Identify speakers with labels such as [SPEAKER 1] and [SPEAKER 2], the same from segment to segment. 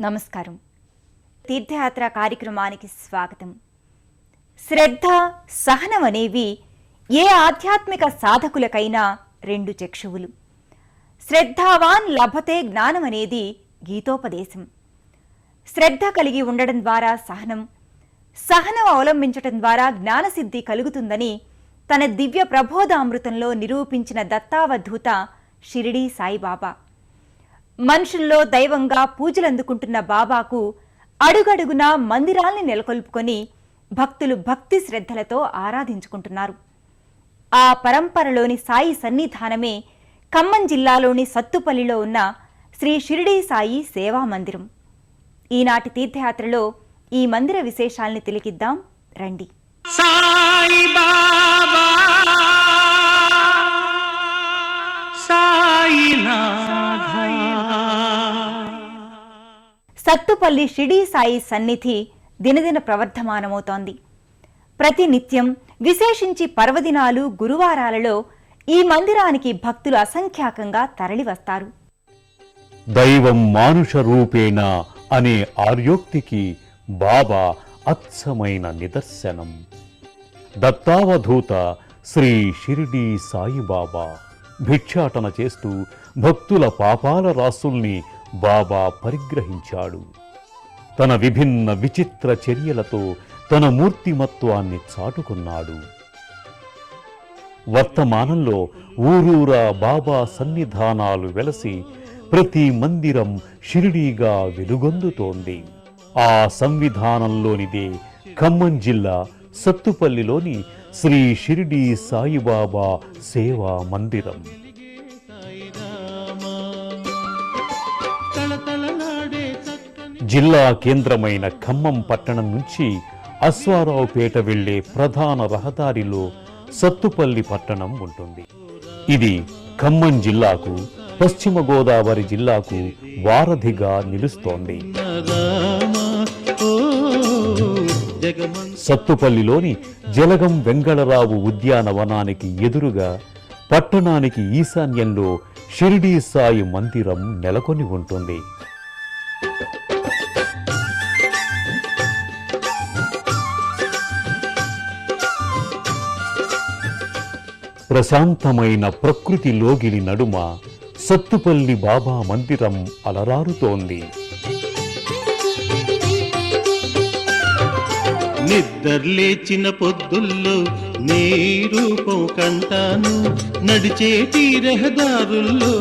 [SPEAKER 1] నమస్కారం. తీర్థయాత్ర కార్యక్రమానికి స్వాగతం. శ్రద్ధ, సహనం అనేవి ఏ ఆధ్యాత్మిక సాధకులకైనా రెండు చక్షువులు. శ్రద్ధావాన్ లభతే జ్ఞానం అనేది గీతోపదేశం. శ్రద్ధ కలిగి ఉండడం ద్వారా సహనం అవలంబించటం ద్వారా జ్ఞానసిద్ధి కలుగుతుందని తన దివ్య ప్రబోధామృతంలో నిరూపించిన దత్తావధూత షిరిడీ సాయిబాబా. మనుషుల్లో దైవంగా పూజలందుకుంటున్న బాబాకు అడుగడుగునా మందిరాల్ని నెలకొల్పుకొని భక్తులు భక్తి శ్రద్ధలతో ఆరాధించుకుంటున్నారు. ఆ పరంపరలోని సాయి సన్నిధానమే ఖమ్మం జిల్లాలోని సత్తుపల్లిలో ఉన్న శ్రీ షిరిడీ సాయి సేవా మందిరం. ఈనాటి తీర్థయాత్రలో ఈ మందిర విశేషాల్ని తిలకిద్దాం రండి. సాయి బాబా సత్తుపల్లి షిరిడీ సాయి సన్నిధి దినదిన ప్రవర్ధమానమవుతోంది. ప్రతినిత్యం విశేషించి పర్వదినాలు, గురువారాలలో ఈ మందిరానికి భక్తులు అసంఖ్యాకంగా తరలివస్తారు.
[SPEAKER 2] దైవం మానుష రూపేణ అనే ఆర్యోక్తికి బాబా అచ్చమైన నిదర్శనం. దత్తావధూత శ్రీ షిరిడీ సాయిబాబా భిక్షాటన చేస్తూ భక్తుల పాపాల రాసుల్ని బాబా పరిగ్రహించాడు. తన విభిన్న విచిత్ర చర్యలతో తన మూర్తిమత్వాన్ని చాటుకున్నాడు. వర్తమానంలో ఊరూరా బాబా సన్నిధానాలు వెలసి ప్రతి మందిరం షిరిడీగా వెలుగొందుతోంది. ఆ సంవిధానంలోనిదే ఖమ్మం జిల్లా సత్తుపల్లిలోని శ్రీ షిరిడీ సాయిబాబా సేవా మందిరం. జిల్లా కేంద్రమైన ఖమ్మం పట్టణం నుంచి అశ్వారావుపేట వెళ్లే ప్రధాన రహదారిలో సత్తుపల్లి పట్టణం ఉంటుంది. ఇది ఖమ్మం జిల్లాకు, పశ్చిమ గోదావరి జిల్లాకు వారధిగా నిలుస్తోంది. సత్తుపల్లిలోని జలగం వెంగళరావు ఉద్యానవనానికి ఎదురుగా పట్టణానికి ఈశాన్యంలో షిరిడీ సాయి మందిరం నెలకొని ఉంటుంది. ప్రశాంతమైన ప్రకృతి లోగిలి నడుమ సత్తుపల్లి బాబా మందిరం అలరారుతోంది.
[SPEAKER 3] నిద్రలేచిన పొద్దుల్లో నీ రూపం కంటాను, నడిచేటి రహదారుల్లో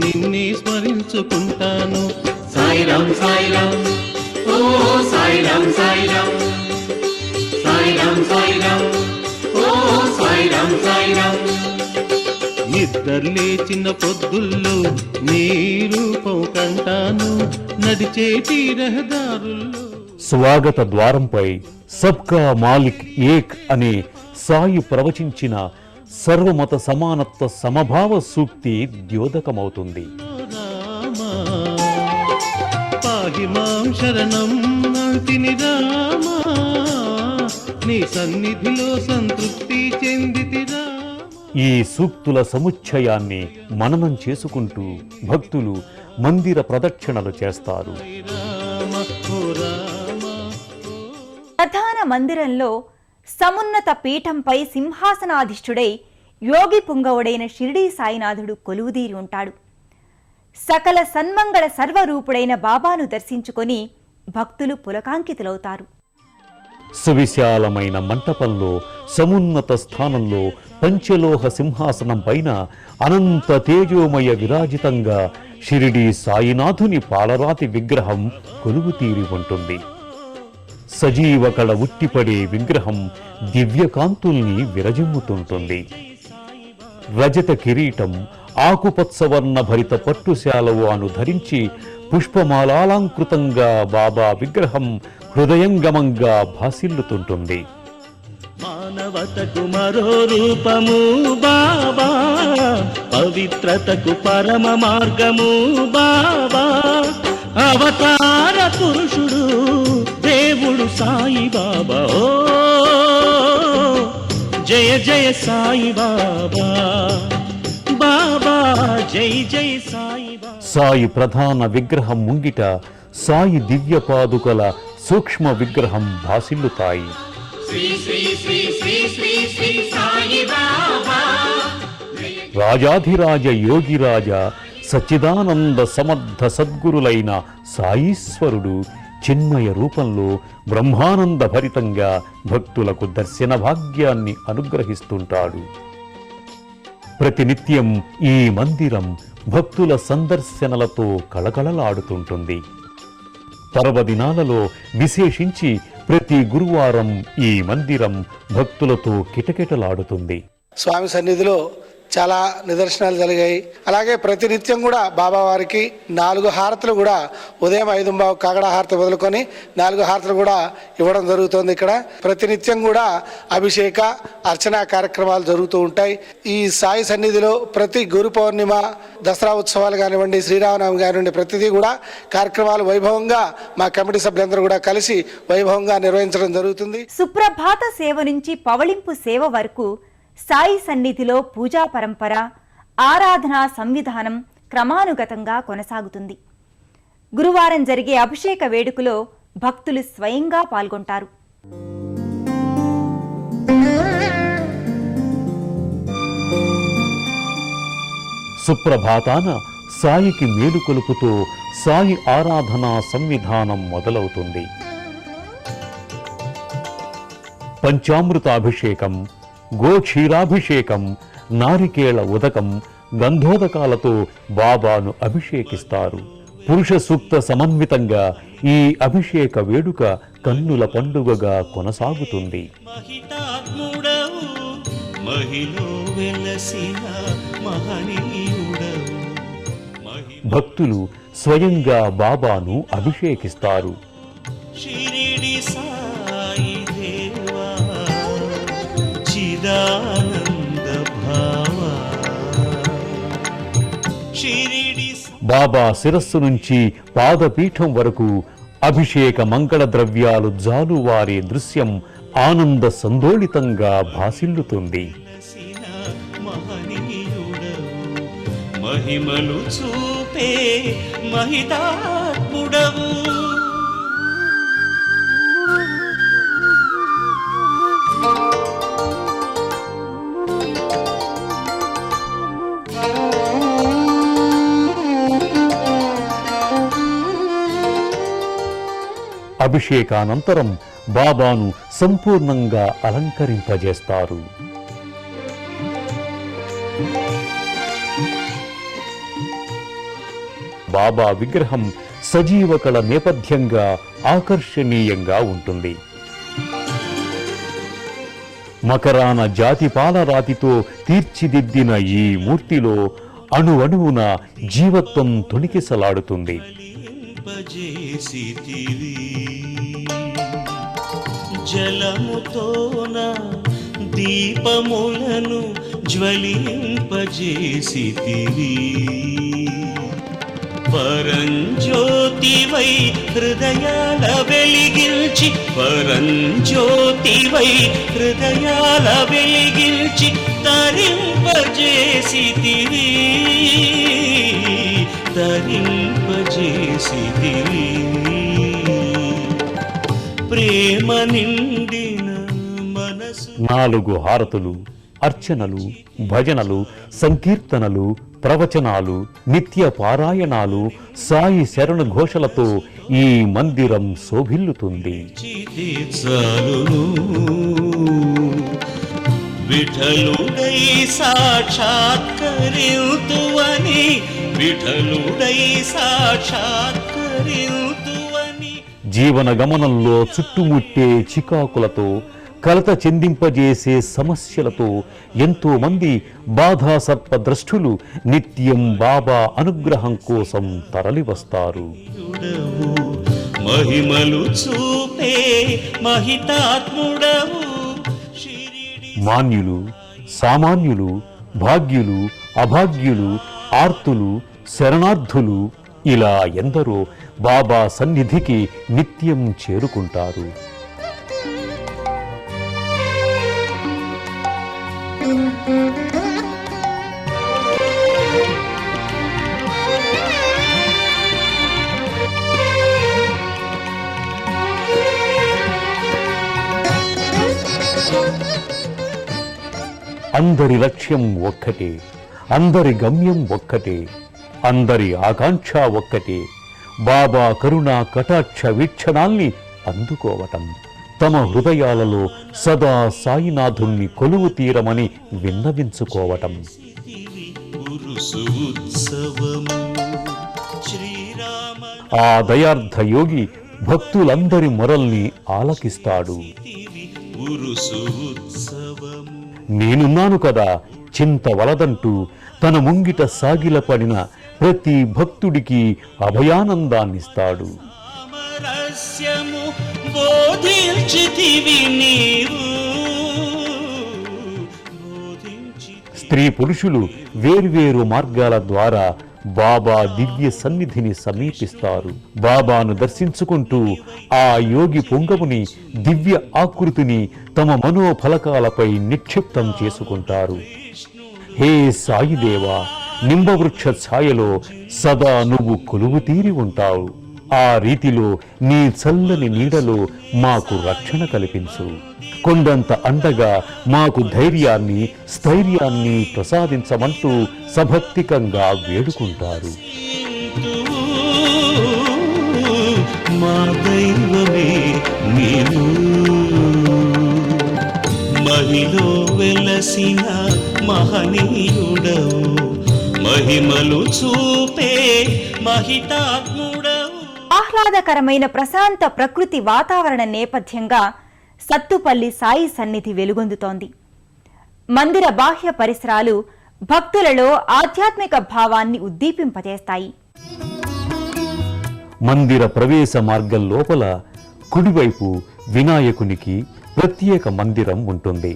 [SPEAKER 3] నిన్నే స్మరించుకుంటాను. సాయిరాం సాయిరాం ఓ సాయిరాం సాయిరాం, సాయిరాం సాయిరాం ఓ సాయిరాం సాయిరాం. నిద్రలేచిన పొద్దుల్లో నీ రూపం కంటాను, నడిచేటి రహదారుల్లో.
[SPEAKER 2] స్వాగత ద్వారంపై సబ్కా మాలిక్ ఏక్ అనే సాయి ప్రవచించిన సర్వమత సమానత్వ సమభావ సూక్తి ద్యోదకమవుతుంది.
[SPEAKER 3] పాహిమాం శరణం నాతిని రామా, నీ సన్నిధిలో సంతృప్తి చెందితిరా.
[SPEAKER 2] ఈ సూక్తుల సముచ్చయాన్ని మననం చేసుకుంటూ భక్తులు మందిర ప్రదక్షిణలు చేస్తారు.
[SPEAKER 1] ప్రధాన మందిరంలో సమున్నత పీఠంపై సింహాసనాధిష్ఠుడై యోగి పుంగవుడైన షిరిడీ సాయినాథుడు కొలువుదీరి ఉంటాడు. సకల సన్మంగళ సర్వరూపుడైన బాబాను దర్శించుకొని భక్తులు పులకాంకితులవుతారు.
[SPEAKER 2] సువిశాలమైన మంటపంలో సమున్నత స్థానంలో పంచలోహ సింహాసనం పైన అనంత తేజోమయ విరాజితంగా షిరిడీ సాయినాథుని పాలరాతి విగ్రహం కొలువుతీరి ఉంటుంది. సజీవ కళ ఉట్టిపడే విగ్రహం దివ్యకాంతుల్ని విరజిమ్ముతుంటుంది. రజత కిరీటం, ఆకుపచ్చవర్ణ భరిత పట్టుశాలవాను ధరించి పుష్పమాలాలంకృతంగా బాబా విగ్రహం హృదయంగమంగా భాసిల్లుతుంటుంది.
[SPEAKER 3] మానవతకు మరో రూపము బాబా, పవిత్రతకు పరమ మార్గము బాబా, అవతార పురుషుడు దేవుడు సాయి బాబా. ఓ జయ జయ సాయి బాబా, బాబా జై జై సాయి బాబా.
[SPEAKER 2] సాయి ప్రధాన విగ్రహం ముంగిట సాయి దివ్య పాదుకల సూక్ష్మ విగ్రహం భాసిల్లుతాయి. రాజాధిరాజ యోగిరాజ సచ్చిదానంద సమర్థ సద్గురులైన సాయీశ్వరుడు చిన్మయ రూపంలో బ్రహ్మానంద భరితంగా భక్తులకు దర్శన భాగ్యాన్ని అనుగ్రహిస్తుంటాడు. ప్రతినిత్యం ఈ మందిరం భక్తుల సందర్శనలతో కళకళలాడుతుంటుంది. పర్వదినాలలో విశేషించి ప్రతి గురువారం ఈ మందిరం భక్తులతో కిటకిటలాడుతుంది.
[SPEAKER 4] స్వామి సన్నిధిలో చాలా నిదర్శనాలు జరిగాయి. అలాగే ప్రతినిత్యం కూడా బాబావారికి 4 హారతులు కూడా ఉదయం 5:15 కాకడ హారతి మొదలుకొని 4 హారతులు కూడా ఇవ్వడం జరుగుతుంది. ఇక్కడ ప్రతినిత్యం కూడా అభిషేక అర్చన కార్యక్రమాలు జరుగుతూ ఉంటాయి. ఈ సాయి సన్నిధిలో ప్రతి గురు పౌర్ణిమ, దసరా ఉత్సవాలు కానివ్వండి, శ్రీరామనవమి కానివ్వండి, ప్రతిదీ కూడా కార్యక్రమాలు వైభవంగా మా కమిటీ సభ్యులందరూ కూడా కలిసి వైభవంగా నిర్వహించడం జరుగుతుంది.
[SPEAKER 1] సుప్రభాత సేవ నుంచి పవళింపు సేవ వరకు సాయి సన్నిధిలో పూజా పరంపర, ఆరాధనా సంవిధానం క్రమానుగతంగా కొనసాగుతుంది. గురువారం జరిగే అభిషేక వేడుకలో భక్తులు స్వయంగా పాల్గొంటారు.
[SPEAKER 2] సుప్రభాతాన సాయికి మేలుకొలుపుతో సాయి ఆరాధనా సంవిధానం మొదలవుతుంది. పంచామృతాభిషేకం, గోక్షీరాభిషేకం, నారికేళ ఉదకం, గంధోదకాలతో బాబాను అభిషేకిస్తారు. పురుష సూక్త సమన్వితంగా ఈ అభిషేక వేడుక కన్నుల పండుగగా కొనసాగుతుంది. భక్తులు స్వయంగా బాబాను అభిషేకిస్తారు. బాబా శిరస్సు నుంచి పాదపీఠం వరకు అభిషేక మంగళ ద్రవ్యాలు జాలువారే దృశ్యం ఆనంద సందోళితంగా భాసిల్లుతుంది.
[SPEAKER 3] మహిమలు చూపే మహితాత్ముడవు,
[SPEAKER 2] అభిషేకానంతరం బాబాను సంపూర్ణంగా అలంకరింపజేస్తారు. బాబా విగ్రహం సజీవ కళ నేపథ్యంగా ఆకర్షణీయంగా ఉంటుంది. మకరాన జాతి పాలరాతితో తీర్చిదిద్దిన ఈ మూర్తిలో అణువణువున జీవత్వం తొణికిసలాడుతుంది.
[SPEAKER 3] జలముతోన దీపములను జ్వలింపజేసితివి, పరంజ్యోతివై హృదయాల వెలిగించి, పరంజ్యోతివై హృదయాల వెలిగించి తరింపజేసితివి, తరింపజేసితివి. ప్రేమ నిండిన మనసు
[SPEAKER 2] 4 హారతులు, అర్చనలు, భజనలు, సంకీర్తనలు, ప్రవచనాలు, నిత్య పారాయణాలు, సాయి శరణ ఘోషలతో ఈ మందిరం శోభిల్లుతుంది.
[SPEAKER 3] విఠలుడై సాక్షాత్కరింతువని, విఠలుడై సాక్షాత్కరింతువని.
[SPEAKER 2] జీవన గమనంలో చుట్టుముట్టే చికాకులతో, కలత చెందింపజేసే సమస్యలతో ఎంతో మంది బాధాసర్పద్రష్టులు నిత్యం బాబా అనుగ్రహం కోసం తరలివస్తారు.
[SPEAKER 3] మహిమలు చూపే మహితాత్ముడవు.
[SPEAKER 2] మాన్యులు, సామాన్యులు, భాగ్యులు, అభాగ్యులు, ఆర్తులు, శరణార్థులు ఇలా ఎందరో బాబా సన్నిధికి నిత్యం చేరుకుంటారు. అందరి లక్ష్యం ఒక్కటే, అందరి గమ్యం ఒక్కటే, అందరి ఆకాంక్ష ఒక్కటే, బాబా కరుణా కటాక్ష వీక్షణాల్ని అందుకోవటం, తమ హృదయాలలో సదా సాయినాథుణ్ణి కొలువు తీరమని విన్నవించుకోవటం.
[SPEAKER 3] ఉరుసు ఉత్సవము శ్రీరామ
[SPEAKER 2] ఆ దయార్థ యోగి భక్తులందరి మొరల్ని ఆలకిస్తాడు.
[SPEAKER 3] ఉరుసు ఉత్సవము
[SPEAKER 2] నేనున్నాను కదా, చింత వలదంటూ తన ముంగిట సాగిలపడిన ప్రతి భక్తుడికి అభయానందాన్నిస్తాడు.
[SPEAKER 3] అమరస్యము బోధించితివి నీవు
[SPEAKER 2] స్త్రీ పురుషులు వేర్వేరు మార్గాల ద్వారా బాబా దివ్య సన్నిధిని సమీపిస్తారు. బాబాను దర్శించుకుంటూ ఆ యోగి పొంగముని దివ్య ఆకృతిని తమ మనోఫలకాలపై నిక్షిప్తం చేసుకుంటారు. హే సాయిదేవా, నింబవృక్ష ఛాయలో సదా నువ్వు కొలువు తీరి ఉంటావు. ఆ రీతిలో నీ చల్లని నీడలో మాకు రక్షణ కల్పించు. కొండంత అండగా మాకు ధైర్యాన్ని, స్థైర్యాన్ని ప్రసాదించమంటూ సభక్తికంగా వేడుకుంటారు.
[SPEAKER 3] మా దైవమే నీవు, మహిలో వెలసిన మహనీయుడవు, మహిమలు చూపే మహితాత్ముడవు.
[SPEAKER 1] ఆహ్లాదకరమైన ప్రశాంత ప్రకృతి వాతావరణ నేపథ్యంగా సత్తుపల్లి సాయి సన్నిధి వెలుగొందుతోంది. మందిర బాహ్య పరిసరాలు భక్తులలో ఆధ్యాత్మిక భావాన్ని ఉద్దీపింపజేస్తాయి.
[SPEAKER 2] మందిర ప్రవేశ మార్గం లోపల కుడివైపు వినాయకునికి ప్రత్యేక మందిరం ఉంటుంది.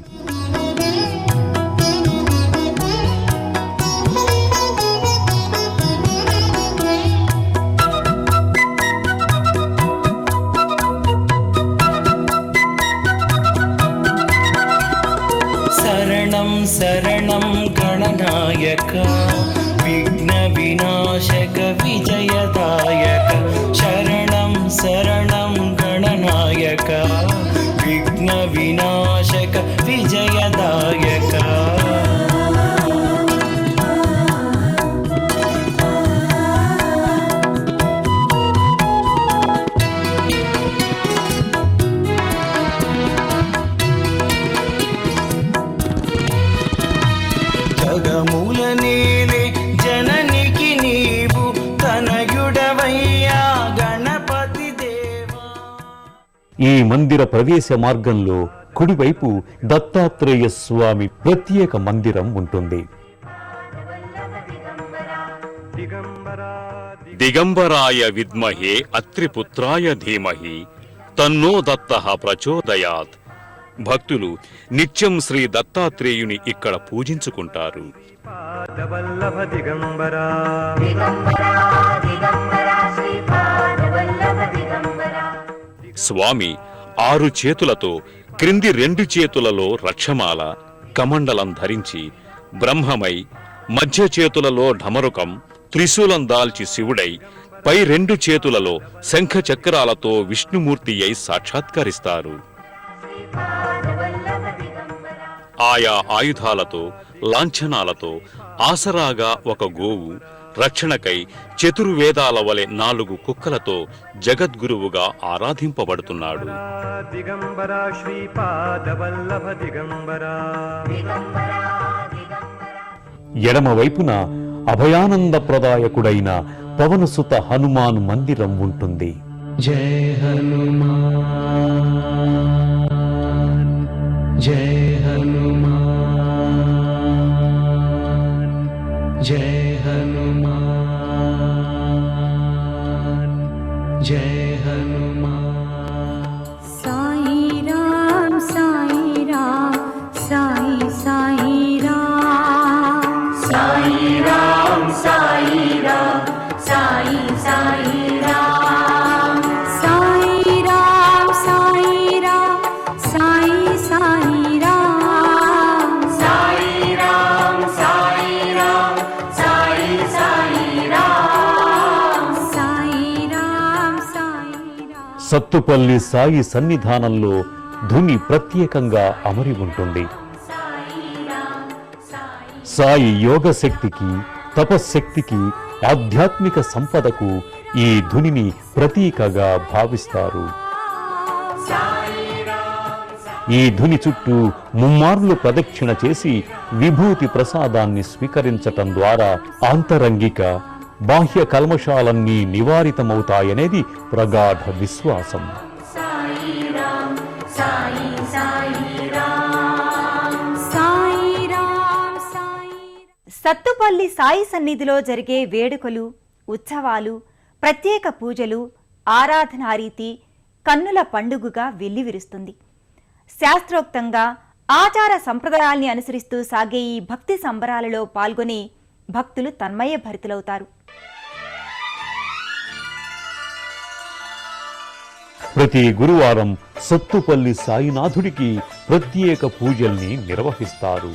[SPEAKER 5] శరణం శరణం గణనాయక విఘ్న వినాశక విజయదాయక, శరణం శరణం గణనాయక విఘ్న వినాశక విజయదాయక. జగముల నేలే జననికి నీవు తనయుడవయ్యా గణపతి దేవా.
[SPEAKER 2] ఈ మందిర ప్రవేశ మార్గంలో కుడివైపు దత్తాత్రేయ స్వామి ప్రత్యేక మందిరం ఉంటుంది.
[SPEAKER 6] దిగంబరాయ విద్మహే అత్రిపుత్రాయ ధీమహి తన్నో దత్తః ప్రచోదయాత్. భక్తులు నిత్యం శ్రీ దత్తాత్రేయుని ఇక్కడ పూజించుకుంటారు. స్వామి 6 చేతులతో క్రింది 2 చేతులలో రక్షమాల, కమండలం ధరించి బ్రహ్మమై, మధ్య చేతులలో ఢమరుకం, త్రిశూలం దాల్చి శివుడై, పై 2 చేతులలో శంఖ చక్రాలతో విష్ణుమూర్తి అయి సాక్షాత్కరిస్తారు. ఆయా ఆయుధాలతో, లాంఛనాలతో ఆసరాగా ఒక గోవు, రక్షణకై చతుర్వేదాల వలె 4 కుక్కలతో జగద్గురువుగా ఆరాధింపబడుతున్నాడు.
[SPEAKER 2] ఎడమవైపున అభయానందప్రదాయకుడైన పవనసుత హనుమాన్ మందిరం ఉంటుంది.
[SPEAKER 5] జయ హనుమాన్ జయ హనుమాన్ జయ హనుమాన్ జయ హనుమాన్.
[SPEAKER 7] సాయి రామ్ సాయి రామ్ సాయి సాయి రామ్ సాయి రామ్ సాయి రామ్ సాయి సాయి రామ్ సాయి రామ్ సాయి రామ్ సాయి సాయి రామ్ సాయి రామ్ సాయి రామ్ సాయి సాయి రామ్ సాయి రామ్ సాయి రామ్.
[SPEAKER 2] సత్తుపల్లి సాయి సన్నిధానంలో ధుని ప్రత్యేకంగా అమరి ఉంటుంది.
[SPEAKER 7] సాయి రామ్
[SPEAKER 2] సాయి యోగ శక్తికి, తపశ్శక్తికి, ఆధ్యాత్మిక సంపదకు ఈ ధునిని ప్రతీకగా భావిస్తారు. ఈ ధుని చుట్టూ ముమ్మార్లు ప్రదక్షిణ చేసి విభూతి ప్రసాదాన్ని స్వీకరించటం ద్వారా ఆంతరంగిక, బాహ్య కల్మషాలన్నీ నివారితమవుతాయనేది ప్రగాఢ విశ్వాసం.
[SPEAKER 1] సత్తుపల్లి సాయి సన్నిధిలో జరిగే వేడుకలు, ఉత్సవాలు, ప్రత్యేక పూజలు, ఆరాధనా రీతి కన్నుల పండుగగా వెల్లివిరుస్తుంది. శాస్త్రోక్తంగా ఆచార సంప్రదాయాల్ని అనుసరిస్తూ సాగే ఈ భక్తి సంబరాలలో పాల్గొని భక్తులు తన్మయ భరితులవుతారు.
[SPEAKER 2] ప్రతి గురువారం సత్తుపల్లి సాయినాథుడికి ప్రత్యేక పూజల్ని నిర్వహిస్తారు.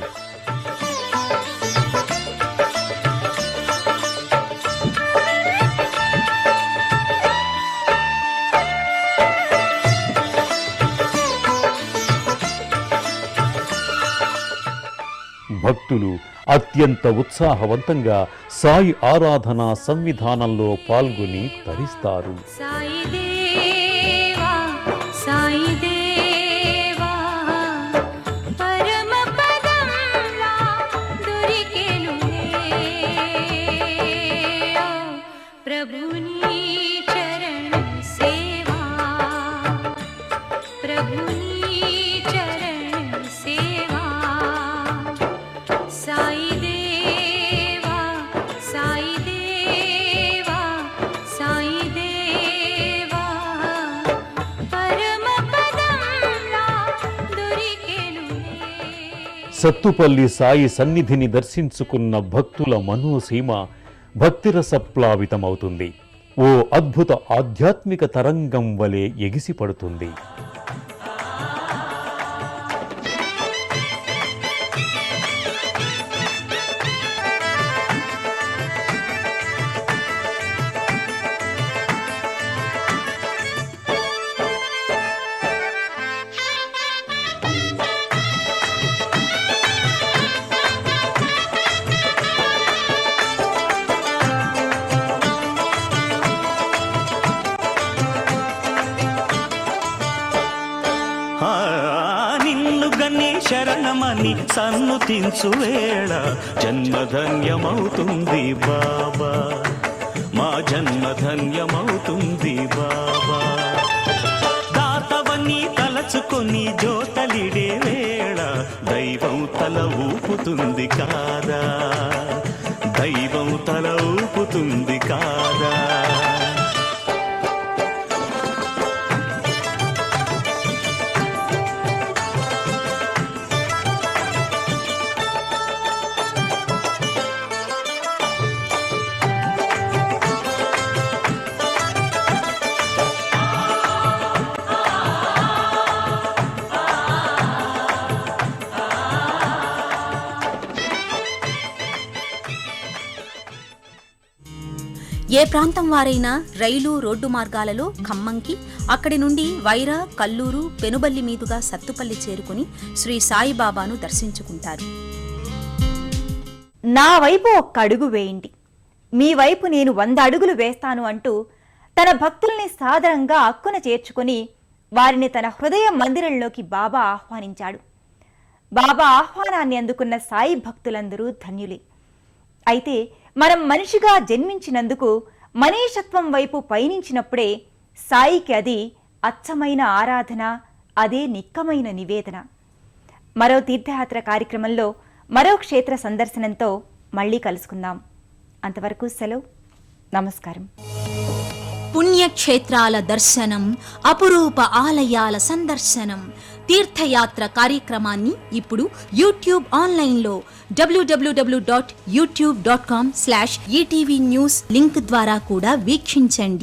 [SPEAKER 2] భక్తులు అత్యంత ఉత్సాహవంతంగా సాయి ఆరాధనా సంవిధానంలో పాల్గొని తరిస్తారు. సత్తుపల్లి సాయి సన్నిధిని దర్శించుకున్న భక్తుల మనోసీమ భక్తిరసప్లావితమవుతుంది. ఓ అద్భుత ఆధ్యాత్మిక తరంగం వలె ఎగిసిపడుతుంది.
[SPEAKER 3] నిన్ను గని శరణమని సన్నుతించు వేళ జన్మధన్యమవుతుంది బాబా, మా జన్మధన్యమవుతుంది బాబా. దాతవని తలచుకొని జోతలిడే వేళ దైవం తల ఊపుతుంది కాదా, దైవం తల ఊపుతుంది కాదా.
[SPEAKER 8] ఏ ప్రాంతం వారైనా రైలు రోడ్డు మార్గాలలో ఖమ్మంకి, అక్కడి నుండి వైరా, కల్లూరు, పెనుబల్లి మీదుగా సత్తుపల్లి చేరుకుని శ్రీ సాయిబాబాను దర్శించుకుంటారు.
[SPEAKER 1] నా వైపు ఒక్క అడుగు వేయండి, మీ వైపు నేను 100 అడుగులు వేస్తాను అంటూ తన భక్తుల్ని సాదరంగా అక్కున చేర్చుకుని వారిని తన హృదయ మందిరంలోకి బాబా ఆహ్వానించాడు. బాబా ఆహ్వానాన్ని అందుకున్న సాయి భక్తులందరూ ధన్యులే. అయితే మనం మనిషిగా జన్మించినందుకు మనీషత్వం వైపు పయనించినప్పుడే సాయికి అది అచ్చమైన ఆరాధన, అదే నిక్కమైన నివేదన. మరో తీర్థయాత్ర కార్యక్రమంలో మరో క్షేత్ర సందర్శనంతో మళ్ళీ కలుసుకుందాం. అంతవరకు సెలవు, నమస్కారం.
[SPEAKER 8] పుణ్యక్షేత్రాల దర్శనం, అపురూప ఆలయాల సందర్శనం, తీర్థయాత్ర కార్యక్రమాన్ని ఇప్పుడు యూట్యూబ్ ఆన్లైన్లో www.youtube.com/ETV News లింక్ ద్వారా కూడా వీక్షించండి.